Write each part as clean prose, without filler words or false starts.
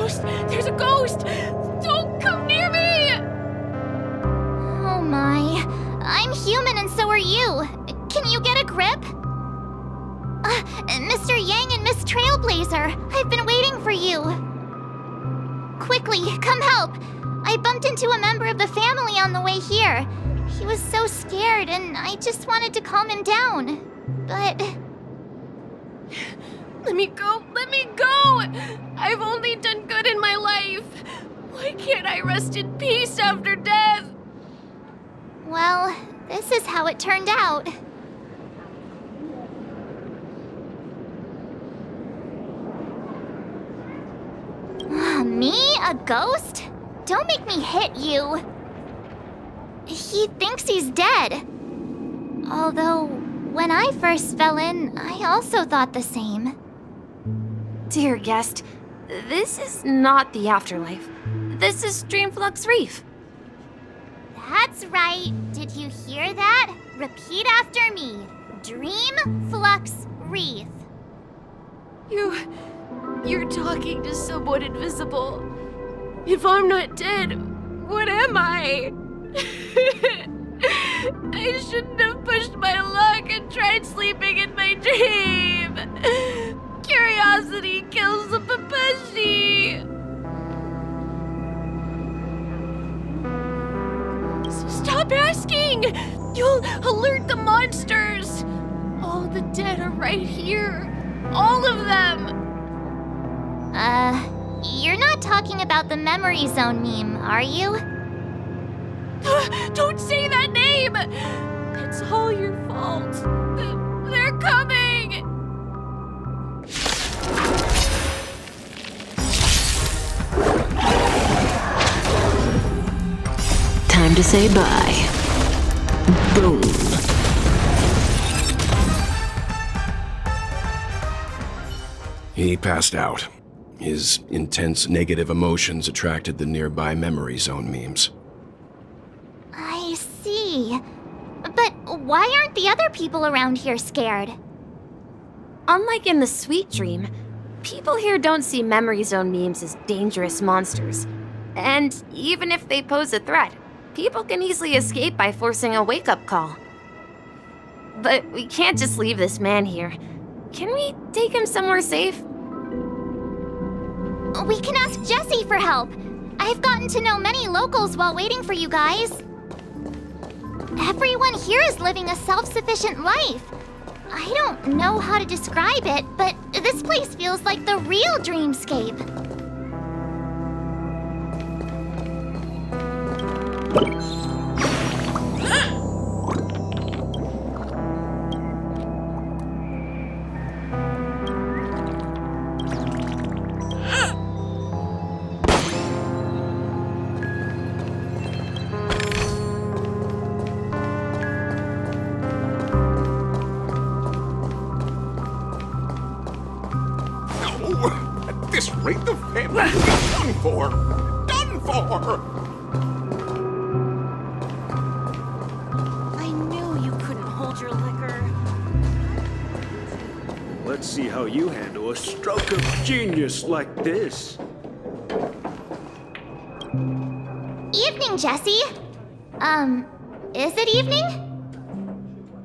ghost! There's a ghost! Don't come near me! Oh my. I'm human and so are you. Can you get a grip? Mr. Yang and Miss Trailblazer, I've been waiting for you. Quickly, come help. I bumped into a member of the family on the way here. He was so scared and I just wanted to calm him down. But... Let me go! Let me go! I've only done good in my life. Why can't I rest in peace after death? well, this is how it turned out. Me? A ghost? Don't make me hit you. He thinks he's dead. Although, when I first fell in, I also thought the same. Dear guest, this is not the afterlife. This is Dreamflux Reef. That's right. Did you hear that? Repeat after me. Dreamflux Reef. You're talking to someone invisible. If I'm not dead, what am I? I shouldn't have pushed my luck and tried sleeping in my dream. Curiosity kills the papashi. Stop asking! You'll alert the monsters. All the dead are right here. All of them. You're not talking about the Memory Zone meme, are you? Don't say that name! It's all your fault. They're coming! Time to say bye. Boom. He passed out. His intense negative emotions attracted the nearby Memory Zone memes. I see. But why aren't the other people around here scared? Unlike in the Sweet Dream, people here don't see Memory Zone memes as dangerous monsters. And even if they pose a threat, people can easily escape by forcing a wake-up call. But we can't just leave this man here. Can we take him somewhere safe? We can ask Jessie for help. I've gotten to know many locals while waiting for you guys. Everyone here is living a self-sufficient life. I don't know how to describe it, but this place feels like the real dreamscape. At this rate, the family is done for! Done for! I knew you couldn't hold your liquor. Let's see how you handle a stroke of genius like this. Evening, Jessie. Is it evening?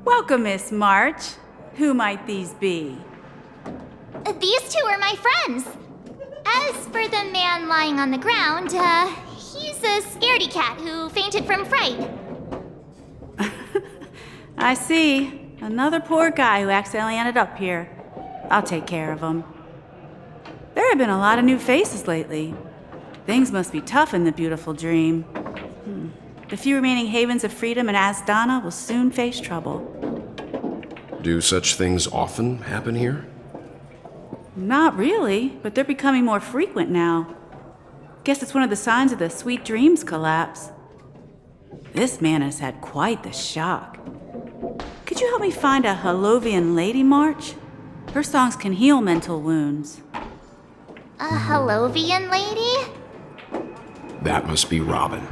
Welcome, Miss March. Who might these be? These two are my friends. As for the man lying on the ground, he's a scaredy cat who fainted from fright. I see. Another poor guy who accidentally ended up here. I'll take care of him. There have been a lot of new faces lately. Things must be tough in the beautiful dream. The few remaining havens of freedom in Asdana will soon face trouble. Do such things often happen here? Not really, but they're becoming more frequent now. Guess it's one of the signs of the Sweet Dreams collapse. This man has had quite the shock. Could you help me find a Halovian lady, March? Her songs can heal mental wounds. A Halovian lady? That must be Robin.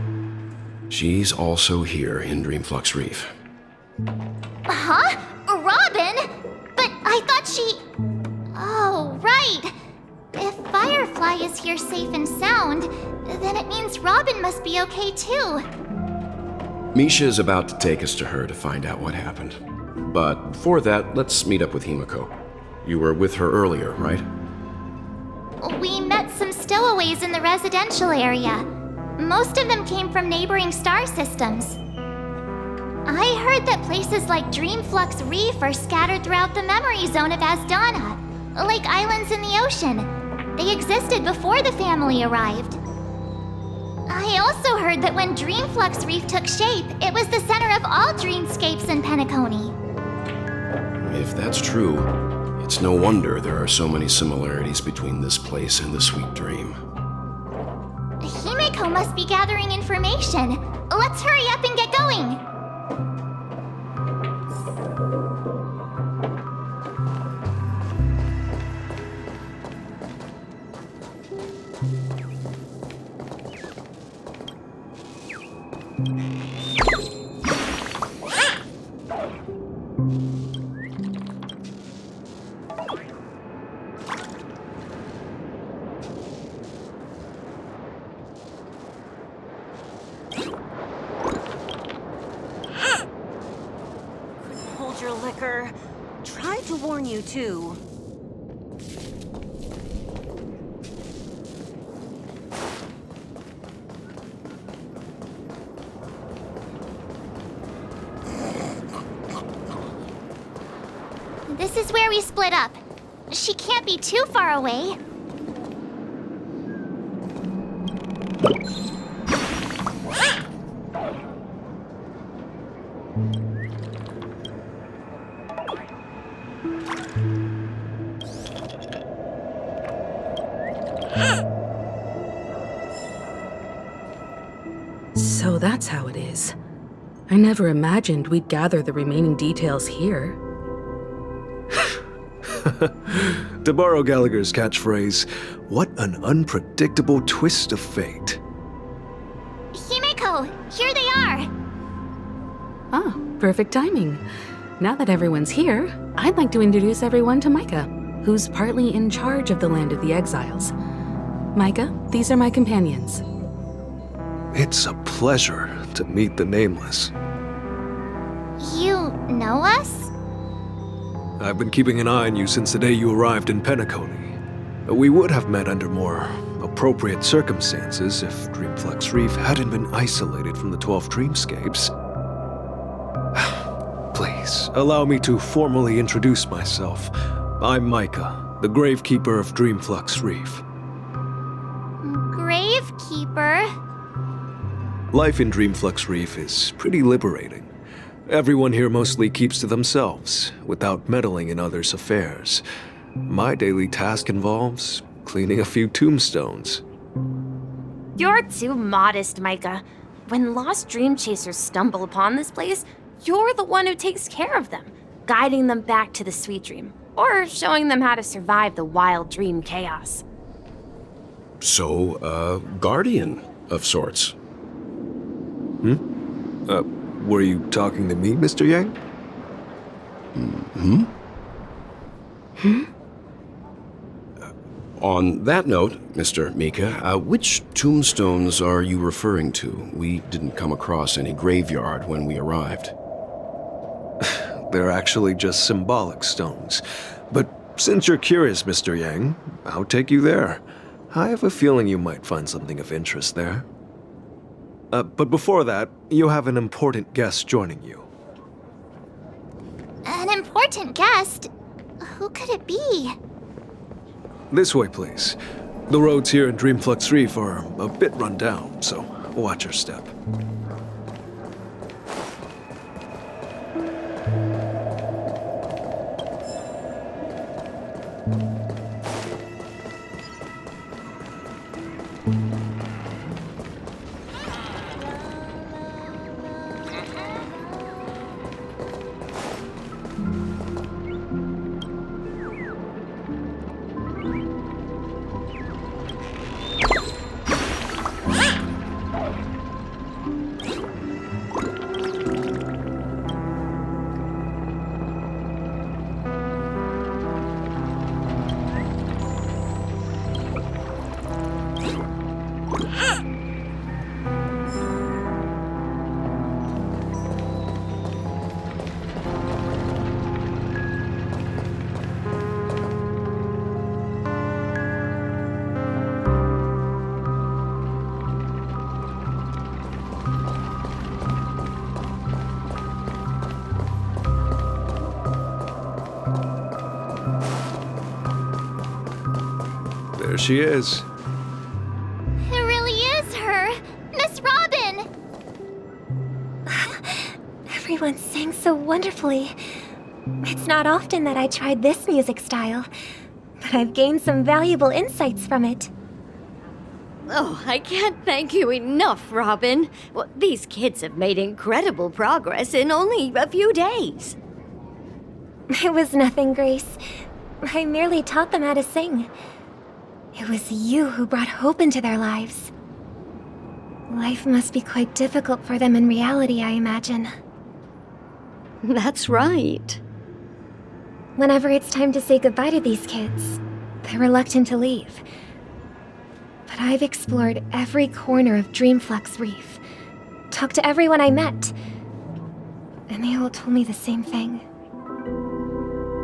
She's also here in Dreamflux Reef. Huh? Robin? But I thought she... Oh, right. If Firefly is here safe and sound, then it means Robin must be okay too. Misha is about to take us to her to find out what happened. But before that, let's meet up with Himiko. You were with her earlier, right? We met some stowaways in the residential area. Most of them came from neighboring star systems. I heard that places like Dreamflux Reef are scattered throughout the memory zone of Asdana, like islands in the ocean. They existed before the family arrived. I also heard that when Dreamflux Reef took shape, it was the center of all dreamscapes in Penacony. If that's true, it's no wonder there are so many similarities between this place and the Sweet Dream. Himiko must be gathering information. Let's hurry up and get going. Hold your liquor. Tried to warn you too. This is where we split up. She can't be too far away. So that's how it is. I never imagined we'd gather the remaining details here. To borrow Gallagher's catchphrase, what an unpredictable twist of fate. Himiko, here they are. Ah, perfect timing. Now that everyone's here, I'd like to introduce everyone to Micah, who's partly in charge of the Land of the Exiles. Micah, these are my companions. It's a pleasure to meet the Nameless. You know us? I've been keeping an eye on you since the day you arrived in Penacony. We would have met under more appropriate circumstances if Dreamflux Reef hadn't been isolated from the 12 dreamscapes. Please, allow me to formally introduce myself. I'm Micah, the Gravekeeper of Dreamflux Reef. Gravekeeper? Life in Dreamflux Reef is pretty liberating. Everyone here mostly keeps to themselves, without meddling in others' affairs. My daily task involves cleaning a few tombstones. You're too modest, Micah. When lost dream chasers stumble upon this place, you're the one who takes care of them, guiding them back to the Sweet Dream, or showing them how to survive the wild dream chaos. So, a guardian of sorts. Were you talking to me, Mr. Yang? On that note, Mr. Mika, which tombstones are you referring to? We didn't come across any graveyard when we arrived. They're actually just symbolic stones. But since you're curious, Mr. Yang, I'll take you there. I have a feeling you might find something of interest there. But before that, you have an important guest joining you. An important guest? Who could it be? This way, please. The roads here in Dreamflux Reef are a bit run down, so watch your step. she is. It really is her! Miss Robin! Everyone sang so wonderfully. It's not often that I tried this music style, but I've gained some valuable insights from it. Oh, I can't thank you enough, Robin. Well, these kids have made incredible progress in only a few days. It was nothing, Grace. I merely taught them how to sing. It was you who brought hope into their lives. Life must be quite difficult for them in reality, I imagine. That's right. Whenever it's time to say goodbye to these kids, they're reluctant to leave. But I've explored every corner of Dreamflux Reef, talked to everyone I met, and they all told me the same thing.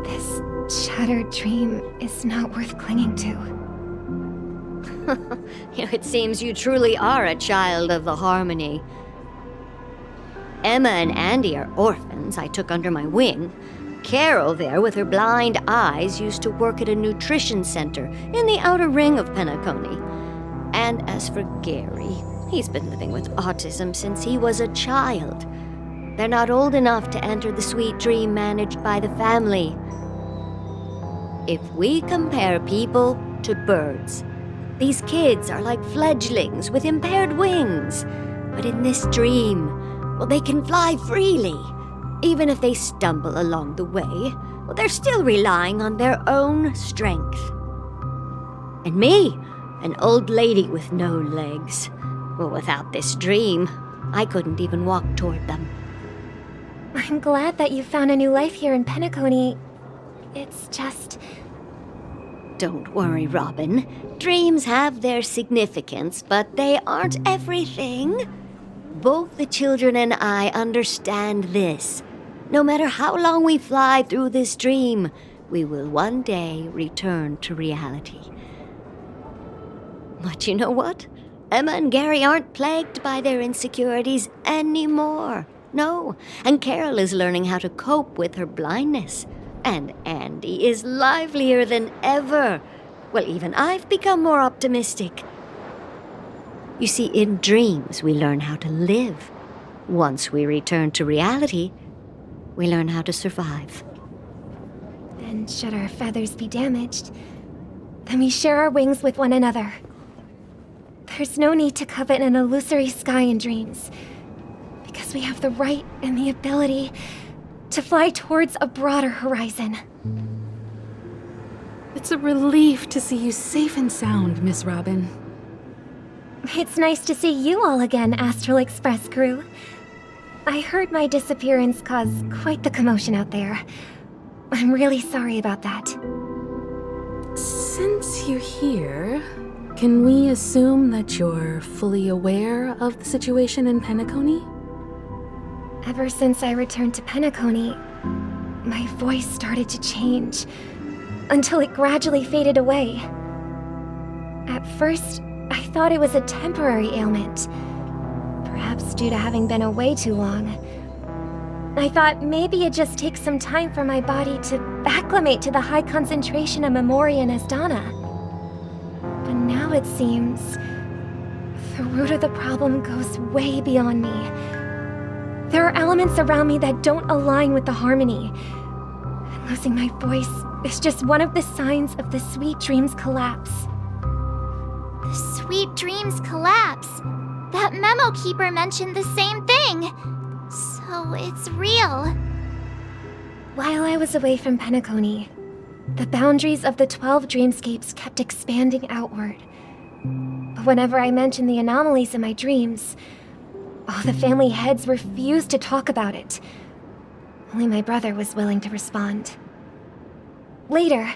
This shattered dream is not worth clinging to. It seems you truly are a child of the Harmony. Emma and Andy are orphans I took under my wing. Carol there, with her blind eyes, used to work at a nutrition center in the outer ring of Penacony. And as for Gary, he's been living with autism since he was a child. They're not old enough to enter the sweet dream managed by the family. If we compare people to birds, these kids are like fledglings with impaired wings. But in this dream, well, they can fly freely. Even if they stumble along the way, well, they're still relying on their own strength. And me, an old lady with no legs. Well, without this dream, I couldn't even walk toward them. I'm glad that you found a new life here in Penacony. It's just... Don't worry, Robin. Dreams have their significance, but they aren't everything. Both the children and I understand this. No matter how long we fly through this dream, we will one day return to reality. But you know what? Emma and Gary aren't plagued by their insecurities anymore. No, and Carol is learning how to cope with her blindness. And Andy is livelier than ever. Well, even I've become more optimistic. You see, in dreams, we learn how to live. Once we return to reality, we learn how to survive. And should our feathers be damaged, then we share our wings with one another. There's no need to covet an illusory sky in dreams, because we have the right and the ability to fly towards a broader horizon. It's a relief to see you safe and sound, Miss Robin. It's nice to see you all again, Astral Express crew. I heard my disappearance caused quite the commotion out there. I'm really sorry about that. Since you're here, can we assume that you're fully aware of the situation in Penacony? Ever since I returned to Penacony, my voice started to change, until it gradually faded away. At first, I thought it was a temporary ailment, perhaps due to having been away too long. I thought maybe it just takes some time for my body to acclimate to the high concentration of Memoria and Asdana. But now it seems the root of the problem goes way beyond me. There are elements around me that don't align with the harmony. And losing my voice is just one of the signs of the Sweet Dreams collapse. The Sweet Dreams collapse. That memo keeper mentioned the same thing. So it's real. While I was away from Penacony, the boundaries of the 12 dreamscapes kept expanding outward. But whenever I mentioned the anomalies in my dreams, all the family heads refused to talk about it. Only my brother was willing to respond. Later,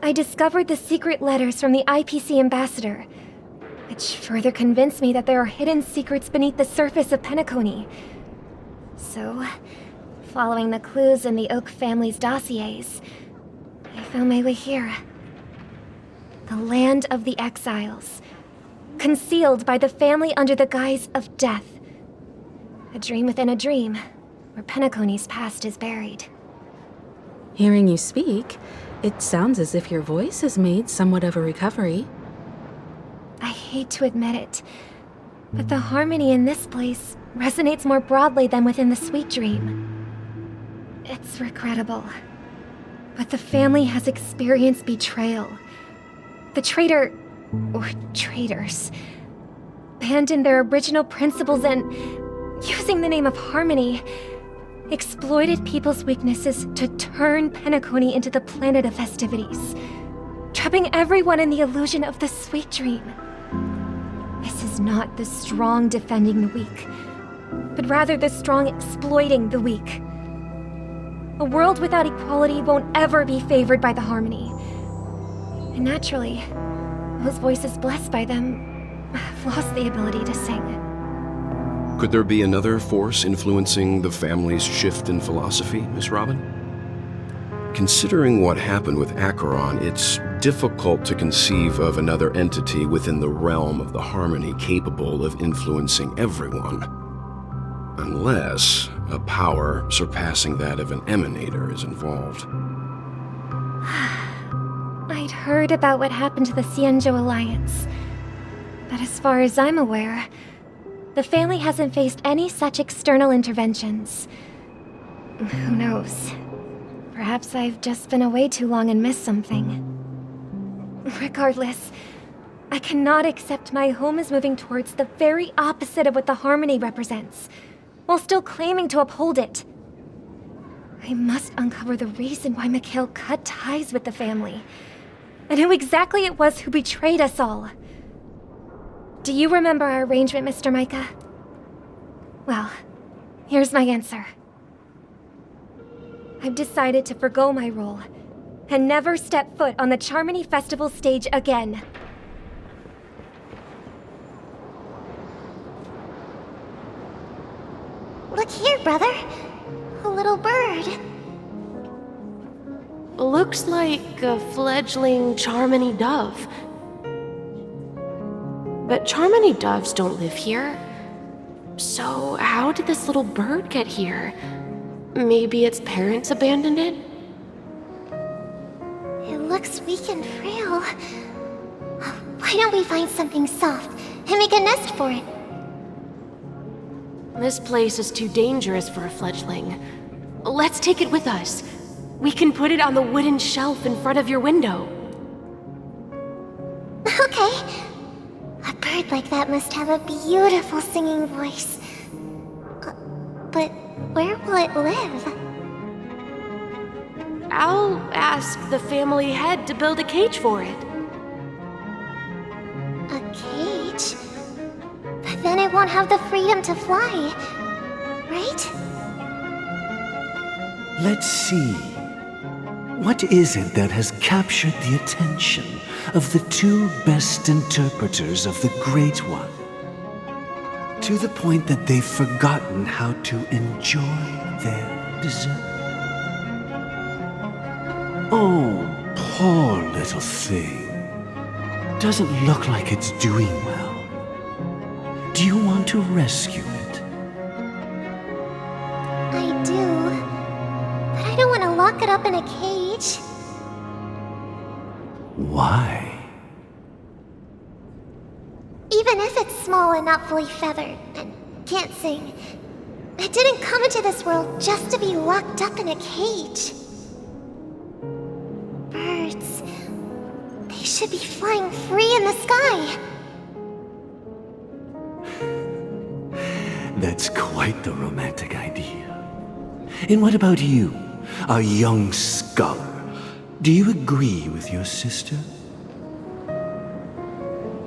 I discovered the secret letters from the IPC ambassador, which further convinced me that there are hidden secrets beneath the surface of Penacony. So, following the clues in the Oak family's dossiers, I found my way here. The land of the exiles, concealed by the family under the guise of death. A dream within a dream, where Penacony's past is buried. Hearing you speak, it sounds as if your voice has made somewhat of a recovery. hate to admit it, but the harmony in this place resonates more broadly than within the Sweet Dream. It's regrettable, but the family has experienced betrayal. The traitor, or traitors, abandoned their original principles and, using the name of harmony, exploited people's weaknesses to turn Penacony into the planet of festivities, trapping everyone in the illusion of the Sweet Dream. This is not the strong defending the weak, but rather the strong exploiting the weak. A world without equality won't ever be favored by the harmony. And naturally, those voices blessed by them have lost the ability to sing. Could there be another force influencing the family's shift in philosophy, Miss Robin? Considering what happened with Acheron, it's difficult to conceive of another entity within the realm of the harmony capable of influencing everyone. Unless a power surpassing that of an emanator is involved. I'd heard about what happened to the Xianzhou Alliance, but as far as I'm aware, the family hasn't faced any such external interventions. Who knows? Perhaps I've just been away too long and missed something. Regardless, I cannot accept my home is moving towards the very opposite of what the harmony represents, while still claiming to uphold it. I must uncover the reason why Mikhail cut ties with the family, and who exactly it was who betrayed us all. Do you remember our arrangement, Mr. Micah? Well, here's my answer. I've decided to forgo my role, and never step foot on the Charmony Festival stage again. Look here, brother. A little bird. Looks like a fledgling Charmony dove. But Charmony doves don't live here. So how did this little bird get here? Maybe its parents abandoned it? It looks weak and frail. Why don't we find something soft and make a nest for it? This place is too dangerous for a fledgling. Let's take it with us. We can put it on the wooden shelf in front of your window. Okay. A bird like that must have a beautiful singing voice. But where will it live? I'll ask the family head to build a cage for it. A cage? But then it won't have the freedom to fly, right? Let's see. What is it that has captured the attention of the two best interpreters of the Great One? To the point that they've forgotten how to enjoy their dessert. Oh, poor little thing. Doesn't look like it's doing well. Do you want to rescue it? I do. But I don't want to lock it up in a cage. Why? Even if it's small and not fully feathered, and can't sing, it didn't come into this world just to be locked up in a cage. Birds, they should be flying free in the sky. That's quite the romantic idea. And what about you, a young scholar? Do you agree with your sister?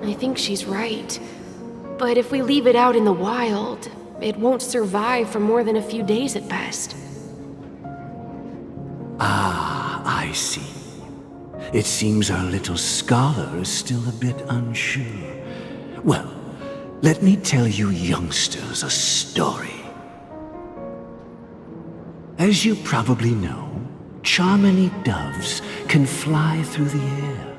I think she's right. But if we leave it out in the wild, it won't survive for more than a few days at best. Ah, I see. It seems our little scholar is still a bit unsure. Well, let me tell you youngsters a story. As you probably know, Charmony doves can fly through the air.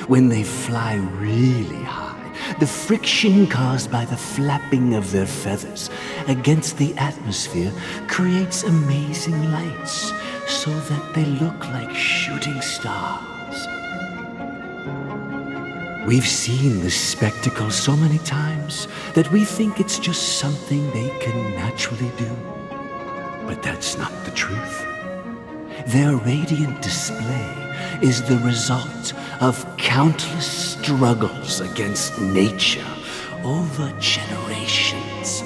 When they fly really high, the friction caused by the flapping of their feathers against the atmosphere creates amazing lights, so that they look like shooting stars. We've seen this spectacle so many times that we think it's just something they can naturally do. But that's not the truth. Their radiant display is the result of countless struggles against nature over generations.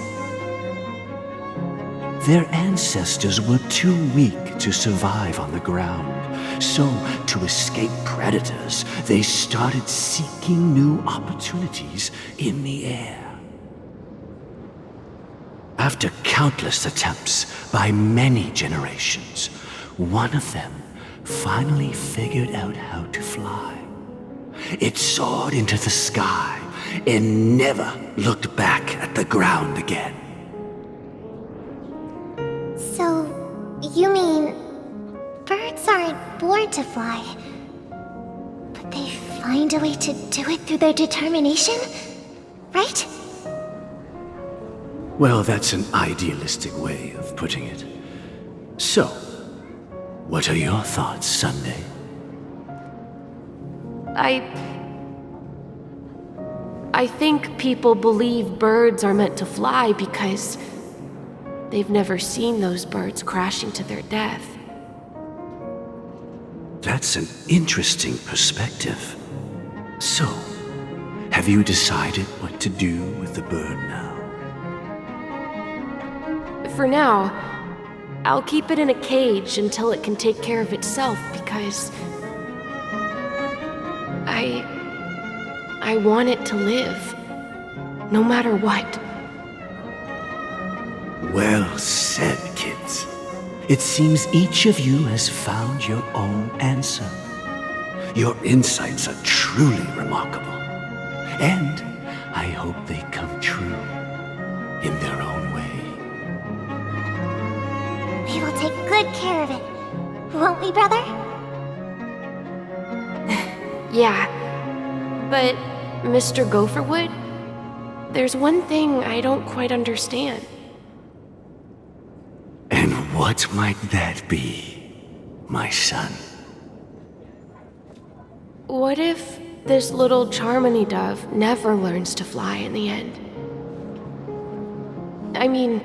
Their ancestors were too weak to survive on the ground, so to escape predators, they started seeking new opportunities in the air. After countless attempts by many generations, one of them finally figured out how to fly. It soared into the sky and never looked back at the ground again. So, you mean birds aren't born to fly, but they find a way to do it through their determination, right? Well, that's an idealistic way of putting it. So, what are your thoughts, Sunday? I think people believe birds are meant to fly because they've never seen those birds crashing to their death. That's an interesting perspective. So, have you decided what to do with the bird now? For now, I'll keep it in a cage until it can take care of itself because I want it to live, no matter what. Well said, kids. It seems each of you has found your own answer. Your insights are truly remarkable. And I hope they come true in their own way. We will take good care of it, won't we, brother? Yeah, but Mr. Gopherwood, there's one thing I don't quite understand. And what might that be, my son? What if this little Charmony dove never learns to fly in the end? I mean,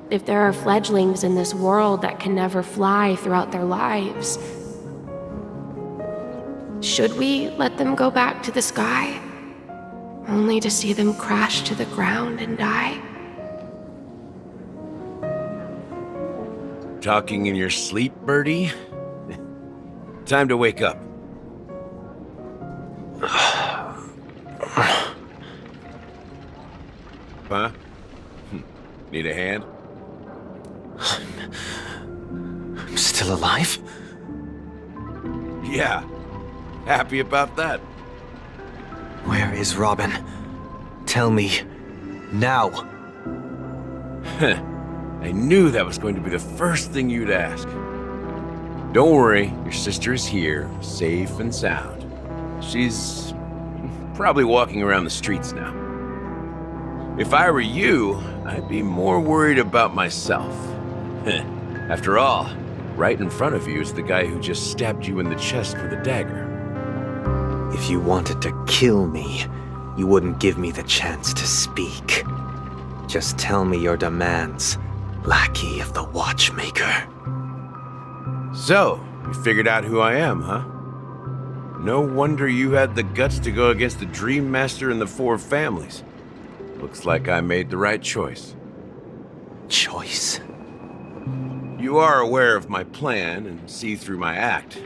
if there are fledglings in this world that can never fly throughout their lives, should we let them go back to the sky, only to see them crash to the ground and die? Talking in your sleep, Birdie? Time to wake up. Huh? Need a hand? I'm still alive? Yeah. Happy about that. Where is Robin? Tell me. Now. I knew that was going to be the first thing you'd ask. Don't worry, your sister is here, safe and sound. She's probably walking around the streets now. If I were you, I'd be more worried about myself. After all, right in front of you is the guy who just stabbed you in the chest with a dagger. If you wanted to kill me, you wouldn't give me the chance to speak. Just tell me your demands, lackey of the Watchmaker. So, you figured out who I am, huh? No wonder you had the guts to go against the Dream Master and the Four Families. Looks like I made the right choice. Choice? You are aware of my plan and see through my act.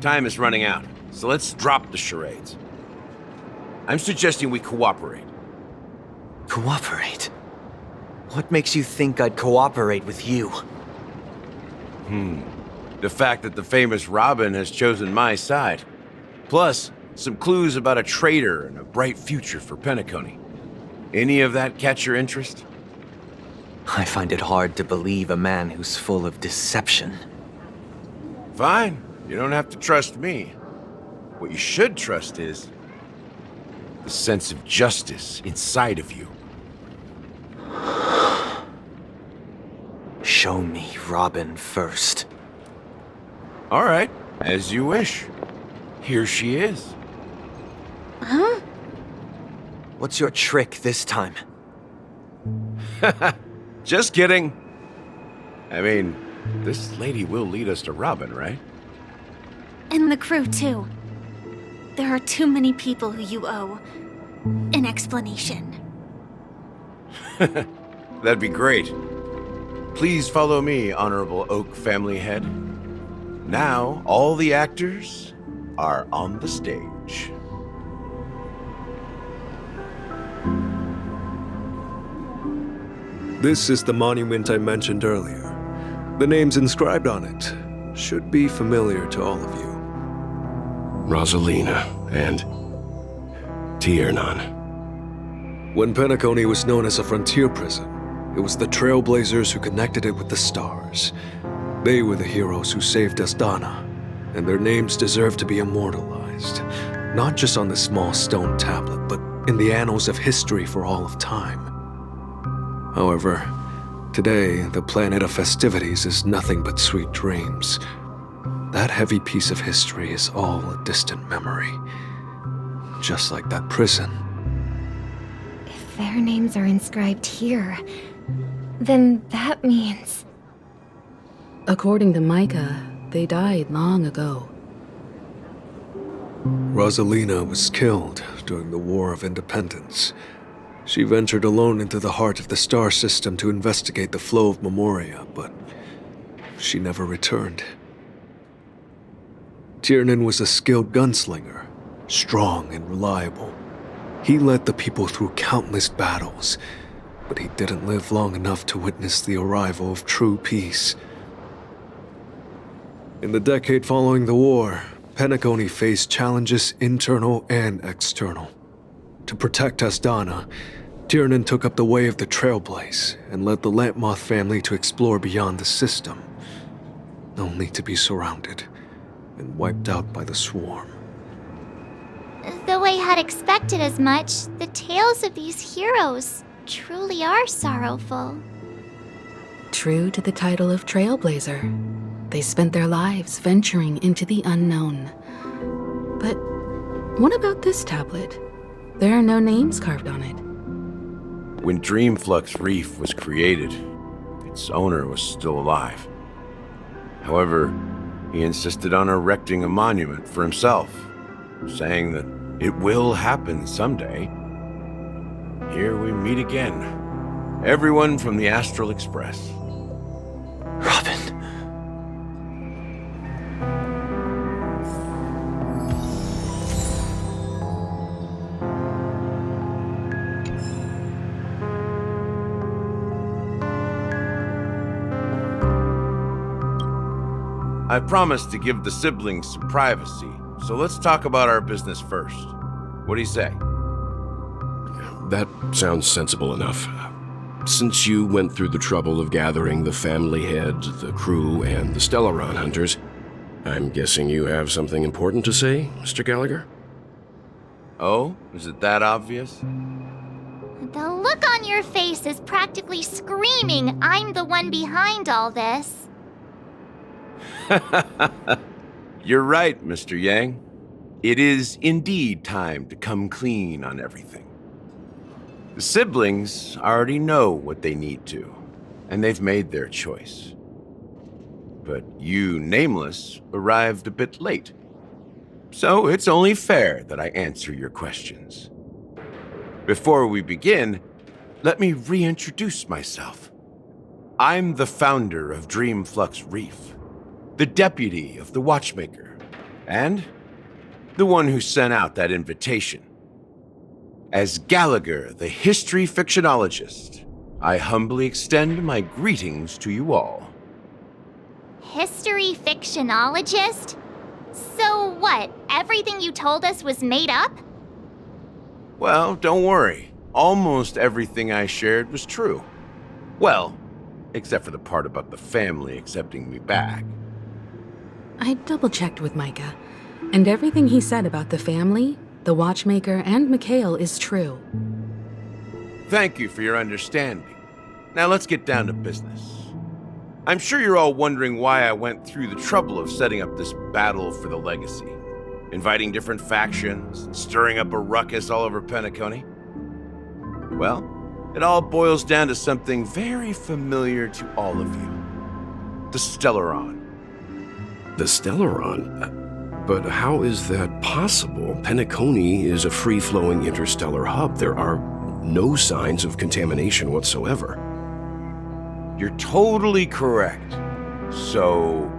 Time is running out, so let's drop the charades. I'm suggesting we cooperate. Cooperate? What makes you think I'd cooperate with you? The fact that the famous Robin has chosen my side. Plus, some clues about a traitor and a bright future for Penacony. Any of that catch your interest? I find it hard to believe a man who's full of deception. Fine. You don't have to trust me. What you should trust is the sense of justice inside of you. Show me Robin first. All right, as you wish. Here she is. What's your trick this time? Just kidding. I mean, this lady will lead us to Robin, right? And the crew, too. There are too many people who you owe an explanation. That'd be great. Please follow me, Honorable Oak family head. Now, all the actors are on the stage. This is the monument I mentioned earlier. The names inscribed on it should be familiar to all of you. Rosalina and Tiernan. When Penacony was known as a frontier prison, it was the Trailblazers who connected it with the stars. They were the heroes who saved Asdana, and their names deserve to be immortalized, not just on this small stone tablet, but in the annals of history for all of time. However, today, the planet of festivities is nothing but sweet dreams. That heavy piece of history is all a distant memory. Just like that prison. If their names are inscribed here, then that means... According to Micah, they died long ago. Rosalina was killed during the War of Independence. She ventured alone into the heart of the star system to investigate the flow of Memoria, but she never returned. Tiernan was a skilled gunslinger, strong and reliable. He led the people through countless battles, but he didn't live long enough to witness the arrival of true peace. In the decade following the war, Penacony faced challenges internal and external. To protect Asdana, Tiernan took up the way of the Trailblaze and led the Lampmoth family to explore beyond the system, only to be surrounded and wiped out by the swarm. Though I had expected as much, the tales of these heroes truly are sorrowful. True to the title of Trailblazer, they spent their lives venturing into the unknown. But what about this tablet? There are no names carved on it. When Dreamflux Reef was created, its owner was still alive. However, he insisted on erecting a monument for himself, saying that it will happen someday. Here we meet again. Everyone from the Astral Express. Robin. I promised to give the siblings some privacy, so let's talk about our business first. What do you say? That sounds sensible enough. Since you went through the trouble of gathering the family head, the crew, and the Stellaron hunters, I'm guessing you have something important to say, Mr. Gallagher? Oh? Is it that obvious? The look on your face is practically screaming, I'm the one behind all this. You're right, Mr. Yang. It is indeed time to come clean on everything. The siblings already know what they need to, and they've made their choice. But you, Nameless, arrived a bit late. So it's only fair that I answer your questions. Before we begin, let me reintroduce myself. I'm the founder of Dreamflux Reef, the deputy of the Watchmaker, and the one who sent out that invitation. As Gallagher, the history fictionologist, I humbly extend my greetings to you all. History fictionologist? So what, everything you told us was made up? Well, don't worry. Almost everything I shared was true. Well, except for the part about the family accepting me back. I double-checked with Micah, and everything he said about the family, the Watchmaker, and Mikhail is true. Thank you for your understanding. Now let's get down to business. I'm sure you're all wondering why I went through the trouble of setting up this battle for the legacy, inviting different factions, and stirring up a ruckus all over Penacony. Well, it all boils down to something very familiar to all of you. The Stellaron. The Stellaron? But how is that possible? Penacony is a free-flowing interstellar hub. There are no signs of contamination whatsoever. You're totally correct. So,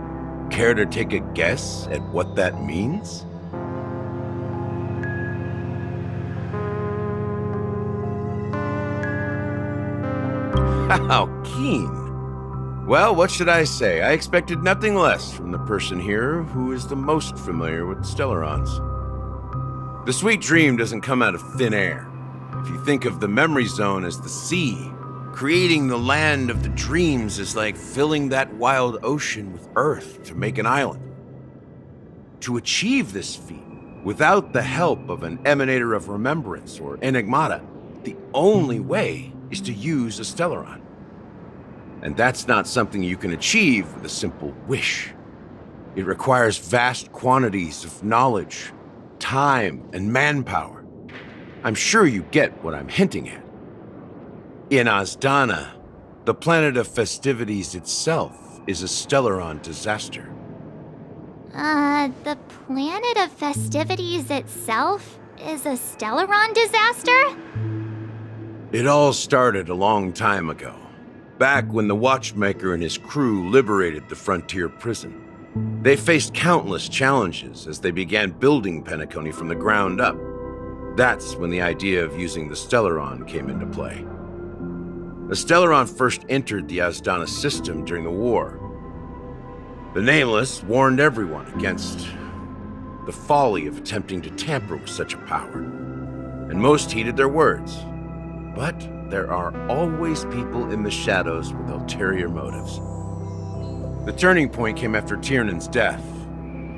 care to take a guess at what that means? How keen. Well, what should I say? I expected nothing less from the person here who is the most familiar with the Stellarons. The sweet dream doesn't come out of thin air. If you think of the memory zone as the sea, creating the land of the dreams is like filling that wild ocean with earth to make an island. To achieve this feat, without the help of an emanator of remembrance or enigmata, the only way is to use a Stellaron. And that's not something you can achieve with a simple wish. It requires vast quantities of knowledge, time, and manpower. I'm sure you get what I'm hinting at. In Azdana, the planet of festivities itself is a Stellaron disaster. The planet of festivities itself is a Stellaron disaster? It all started a long time ago, back when the Watchmaker and his crew liberated the frontier prison. They faced countless challenges as they began building Penacony from the ground up. That's when the idea of using the Stellaron came into play. The Stellaron first entered the Azdana system during the war. The Nameless warned everyone against the folly of attempting to tamper with such a power, and most heeded their words. But there are always people in the shadows with ulterior motives. The turning point came after Tiernan's death.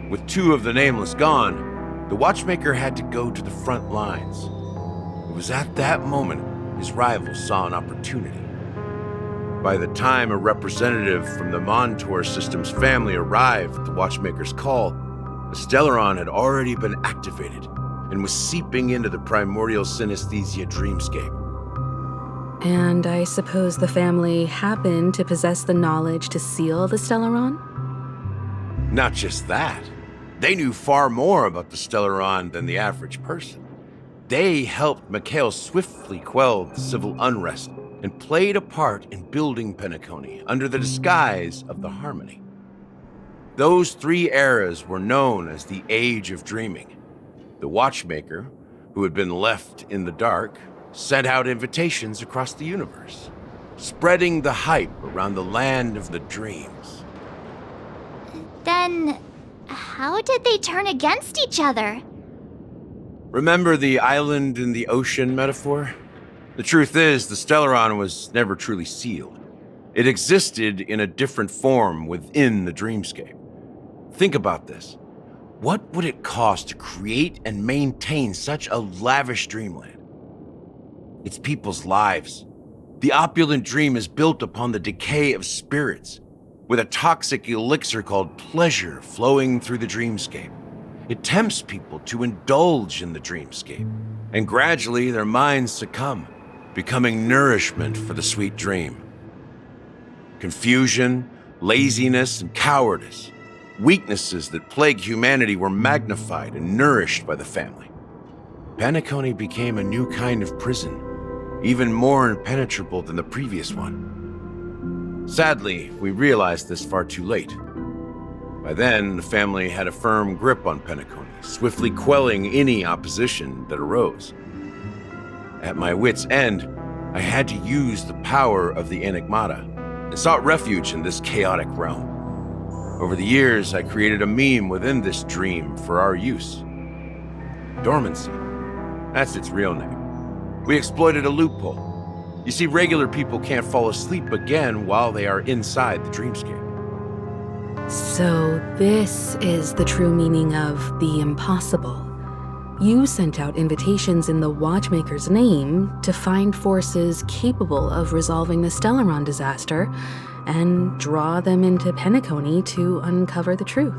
With two of the Nameless gone, the Watchmaker had to go to the front lines. It was at that moment his rivals saw an opportunity. By the time a representative from the Montour Systems family arrived at the Watchmaker's call, the Stellaron had already been activated and was seeping into the primordial synesthesia dreamscape. And I suppose the family happened to possess the knowledge to seal the Stellaron? Not just that. They knew far more about the Stellaron than the average person. They helped Mikhail swiftly quell the civil unrest and played a part in building Penacony under the disguise of the Harmony. Those 3 eras were known as the Age of Dreaming. The Watchmaker, who had been left in the dark, sent out invitations across the universe, spreading the hype around the land of the dreams. Then, how did they turn against each other? Remember the island in the ocean metaphor? The truth is, the Stellaron was never truly sealed. It existed in a different form within the dreamscape. Think about this. What would it cost to create and maintain such a lavish dreamland? It's people's lives. The opulent dream is built upon the decay of spirits, with a toxic elixir called pleasure flowing through the dreamscape. It tempts people to indulge in the dreamscape, and gradually their minds succumb, becoming nourishment for the sweet dream. Confusion, laziness, and cowardice, weaknesses that plague humanity, were magnified and nourished by the family. Penacony became a new kind of prison, even more impenetrable than the previous one. Sadly, we realized this far too late. By then, the family had a firm grip on Penacony, swiftly quelling any opposition that arose. At my wit's end, I had to use the power of the Enigmata and sought refuge in this chaotic realm. Over the years, I created a meme within this dream for our use. Dormancy. That's its real name. We exploited a loophole. You see, regular people can't fall asleep again while they are inside the dreamscape. So this is the true meaning of the impossible. You sent out invitations in the Watchmaker's name to find forces capable of resolving the Stellaron disaster and draw them into Penacony to uncover the truth.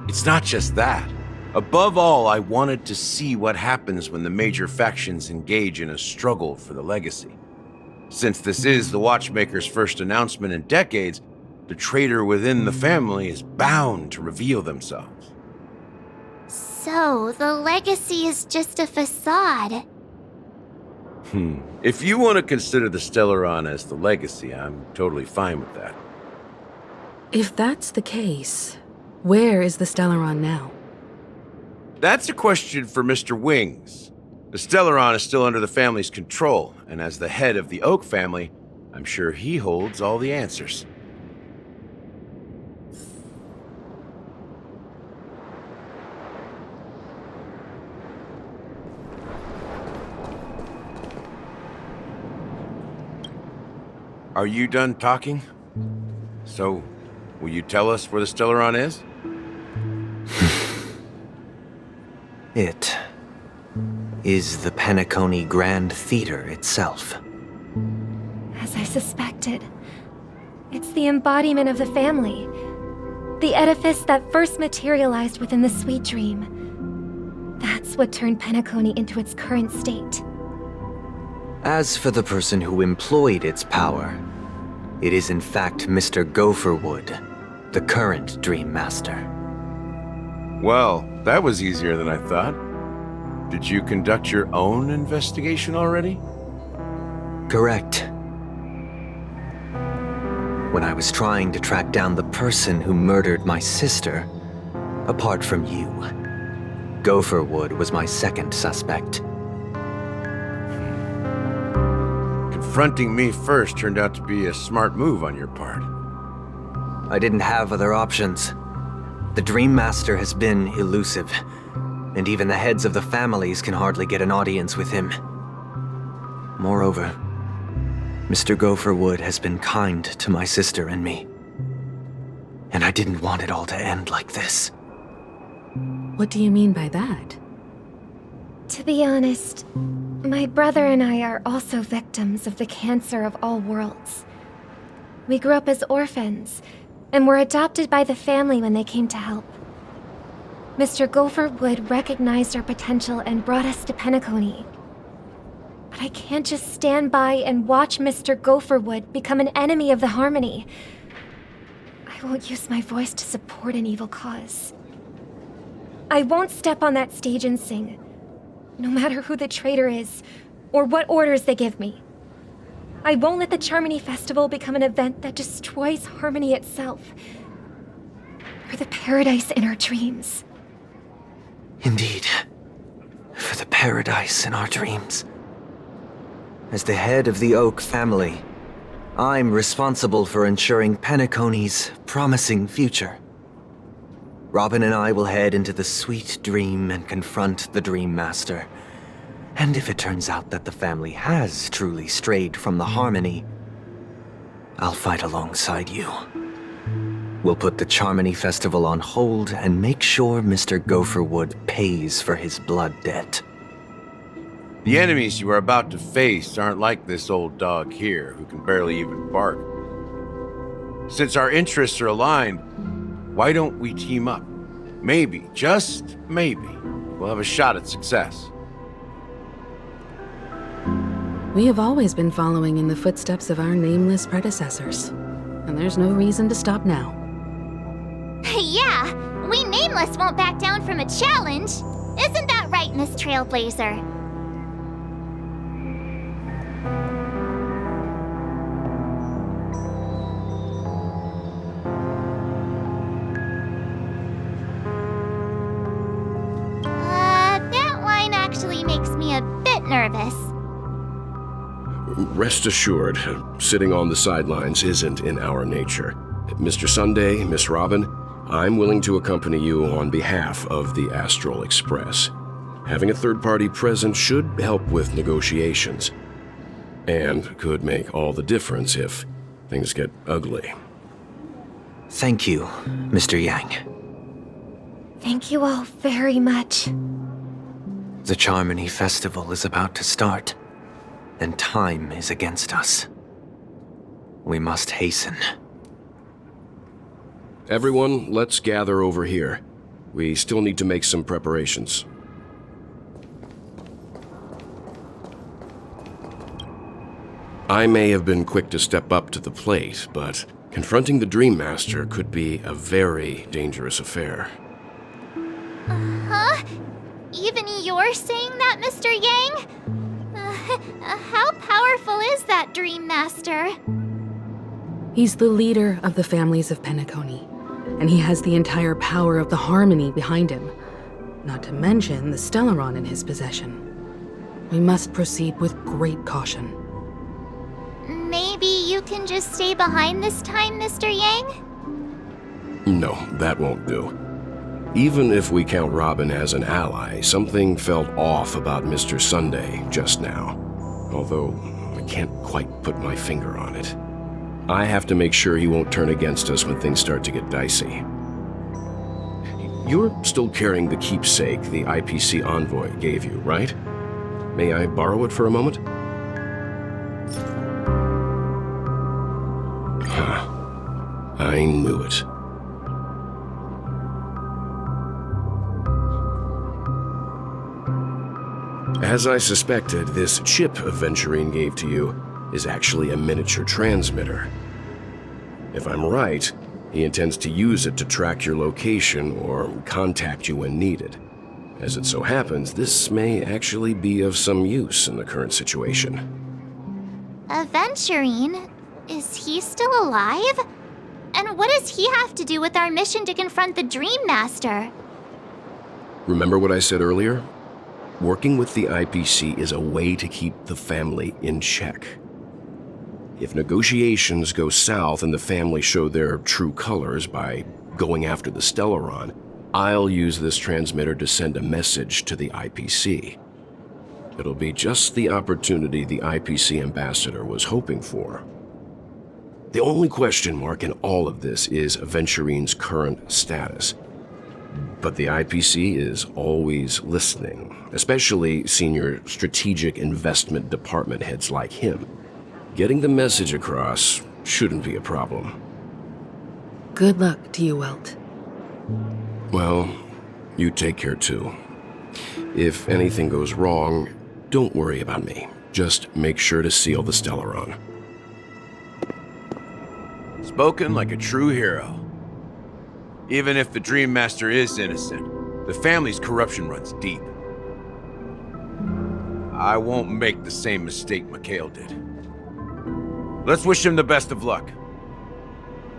It's not just that. Above all, I wanted to see what happens when the major factions engage in a struggle for the legacy. Since this is the Watchmaker's first announcement in decades, the traitor within the family is bound to reveal themselves. So, the legacy is just a facade. If you want to consider the Stellaron as the legacy, I'm totally fine with that. If that's the case, where is the Stellaron now? That's a question for Mr. Wings. The Stellaron is still under the family's control, and as the head of the Oak family, I'm sure he holds all the answers. Are you done talking? So, will you tell us where the Stellaron is? It is the Penacony Grand Theater itself. As I suspected, it's the embodiment of the family. The edifice that first materialized within the Sweet Dream. That's what turned Penacony into its current state. As for the person who employed its power, it is in fact Mr. Gopherwood, the current Dream Master. Well, that was easier than I thought. Did you conduct your own investigation already? Correct. When I was trying to track down the person who murdered my sister, apart from you, Gopherwood was my second suspect. Confronting me first turned out to be a smart move on your part. I didn't have other options. The Dream Master has been elusive, and even the heads of the families can hardly get an audience with him. Moreover, Mr. Gopherwood has been kind to my sister and me. And I didn't want it all to end like this. What do you mean by that? To be honest, my brother and I are also victims of the cancer of all worlds. We grew up as orphans, and were adopted by the family when they came to help. Mr. Gopherwood recognized our potential and brought us to Penacony. But I can't just stand by and watch Mr. Gopherwood become an enemy of the Harmony. I won't use my voice to support an evil cause. I won't step on that stage and sing, no matter who the traitor is, or what orders they give me. I won't let the Charmony Festival become an event that destroys Harmony itself, or the paradise in our dreams. Indeed. For the paradise in our dreams. As the head of the Oak family, I'm responsible for ensuring Penacony's promising future. Robin and I will head into the Sweet Dream and confront the Dream Master. And if it turns out that the family has truly strayed from the Harmony, I'll fight alongside you. We'll put the Charmony Festival on hold and make sure Mr. Gopherwood pays for his blood debt. The enemies you are about to face aren't like this old dog here, who can barely even bark. Since our interests are aligned, why don't we team up? Maybe, just maybe, we'll have a shot at success. We have always been following in the footsteps of our nameless predecessors, and there's no reason to stop now. Yeah, we Nameless won't back down from a challenge. Isn't that right, Miss Trailblazer? That line actually makes me a bit nervous. Rest assured, sitting on the sidelines isn't in our nature. Mr. Sunday, Miss Robin, I'm willing to accompany you on behalf of the Astral Express. Having a third party present should help with negotiations, and could make all the difference if things get ugly. Thank you, Mr. Yang. Thank you all very much. The Charmony Festival is about to start, and time is against us. We must hasten. Everyone, let's gather over here. We still need to make some preparations. I may have been quick to step up to the plate, but confronting the Dream Master could be a very dangerous affair. Huh? Even you're saying that, Mr. Yang? How powerful is that Dream Master? He's the leader of the families of Penacony, and he has the entire power of the Harmony behind him, not to mention the Stellaron in his possession. We must proceed with great caution. Maybe you can just stay behind this time, Mr. Yang? No, that won't do. Even if we count Robin as an ally, something felt off about Mr. Sunday just now. Although, I can't quite put my finger on it. I have to make sure he won't turn against us when things start to get dicey. You're still carrying the keepsake the IPC envoy gave you, right? May I borrow it for a moment? I knew it. As I suspected, this chip Aventurine gave to you is actually a miniature transmitter. If I'm right, he intends to use it to track your location or contact you when needed. As it so happens, this may actually be of some use in the current situation. Aventurine? Is he still alive? And what does he have to do with our mission to confront the Dream Master? Remember what I said earlier? Working with the IPC is a way to keep the family in check. If negotiations go south and the family show their true colors by going after the Stellaron, I'll use this transmitter to send a message to the IPC. It'll be just the opportunity the IPC ambassador was hoping for. The only question mark in all of this is Aventurine's current status. But the IPC is always listening, especially senior strategic investment department heads like him. Getting the message across shouldn't be a problem. Good luck to you, Welt. Well, you take care too. If anything goes wrong, don't worry about me. Just make sure to seal the Stellaron. Spoken like a true hero. Even if the Dream Master is innocent, the family's corruption runs deep. I won't make the same mistake Mikhail did. Let's wish him the best of luck.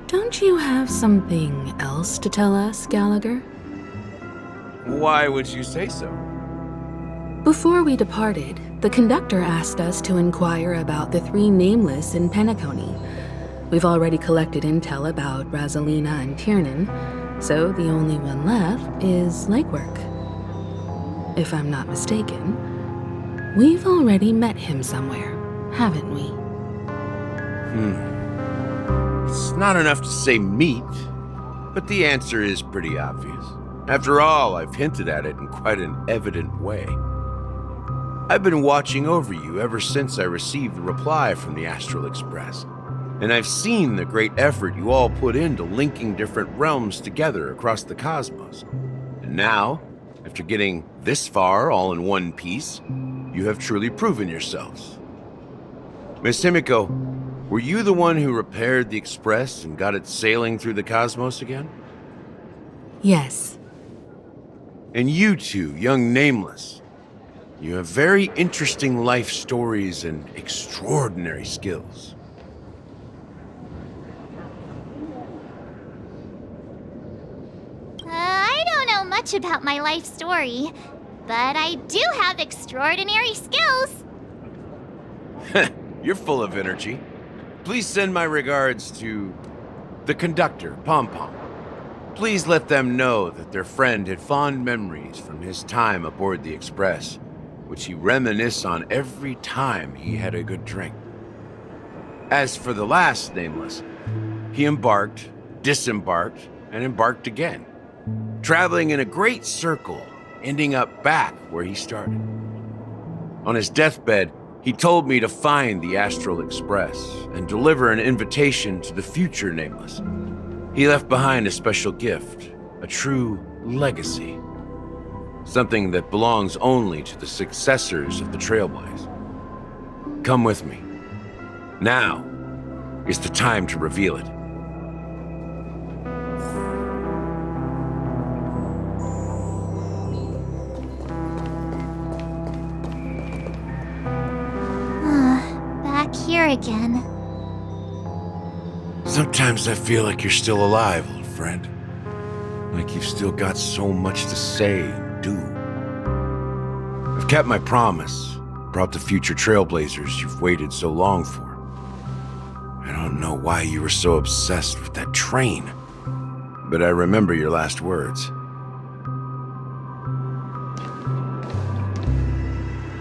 Don't you have something else to tell us, Gallagher? Why would you say so? Before we departed, the conductor asked us to inquire about the three nameless in Penacony. We've already collected intel about Razalina and Tiernan, so the only one left is Lakework. If I'm not mistaken, we've already met him somewhere, haven't we? It's not enough to say meet, but the answer is pretty obvious. After all, I've hinted at it in quite an evident way. I've been watching over you ever since I received the reply from the Astral Express. And I've seen the great effort you all put into linking different realms together across the cosmos. And now, after getting this far all in one piece, you have truly proven yourselves. Miss Himiko, were you the one who repaired the Express and got it sailing through the cosmos again? Yes. And you two, young Nameless, you have very interesting life stories and extraordinary skills. I don't know much about my life story, but I do have extraordinary skills. You're full of energy. Please send my regards to the conductor, Pom Pom. Please let them know that their friend had fond memories from his time aboard the Express, which he reminisced on every time he had a good drink. As for the last Nameless, he embarked, disembarked, and embarked again, traveling in a great circle, ending up back where he started. On his deathbed, he told me to find the Astral Express and deliver an invitation to the future Nameless. He left behind a special gift, a true legacy. Something that belongs only to the successors of the Trailblaze. Come with me. Now is the time to reveal it. Back here again. Sometimes I feel like you're still alive, old friend. Like you've still got so much to say and do. I've kept my promise, brought the future Trailblazers you've waited so long for. I don't know why you were so obsessed with that train, but I remember your last words.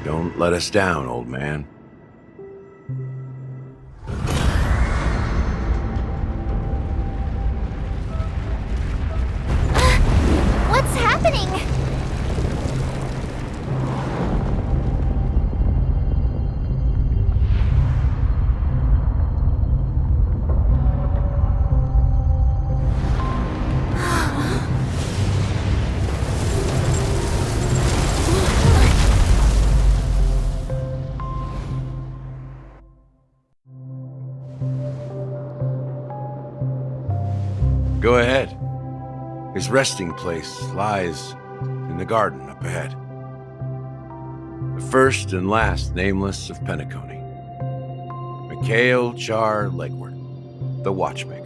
Don't let us down, old man. What's happening? Go ahead. His resting place lies in the garden up ahead. The first and last nameless of Penacony. Mikhail Char Legward, the Watchmaker.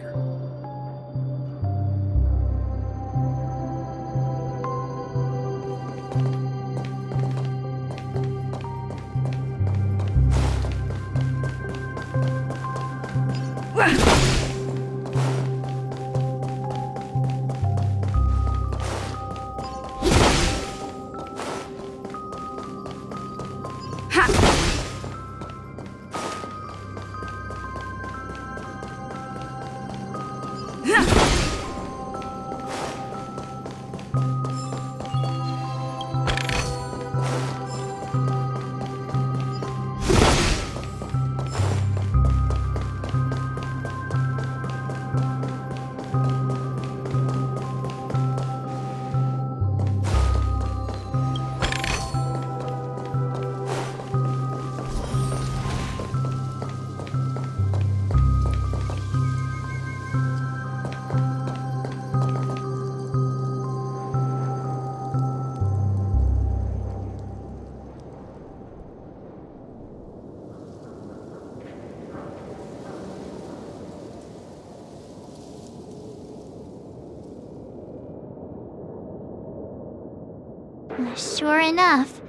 Sure enough,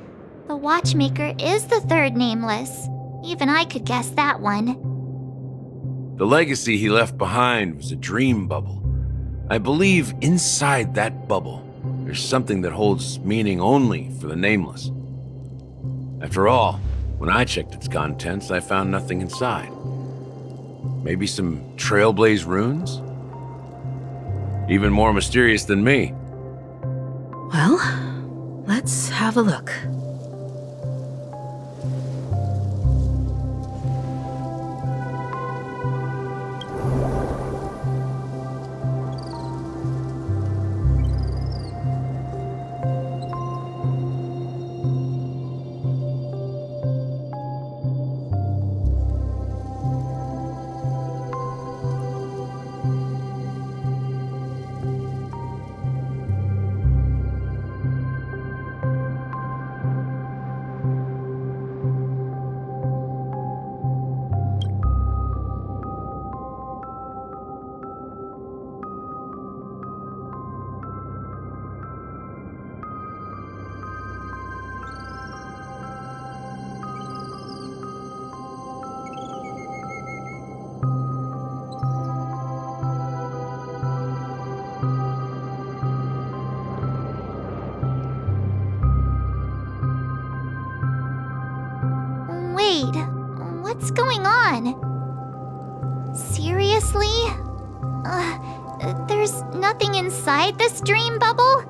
the Watchmaker is the third nameless. Even I could guess that one. The legacy he left behind was a dream bubble. I believe inside that bubble, there's something that holds meaning only for the nameless. After all, when I checked its contents, I found nothing inside. Maybe some Trailblaze runes? Even more mysterious than me. Well, let's have a look. Wait, what's going on? Seriously? There's nothing inside this dream bubble?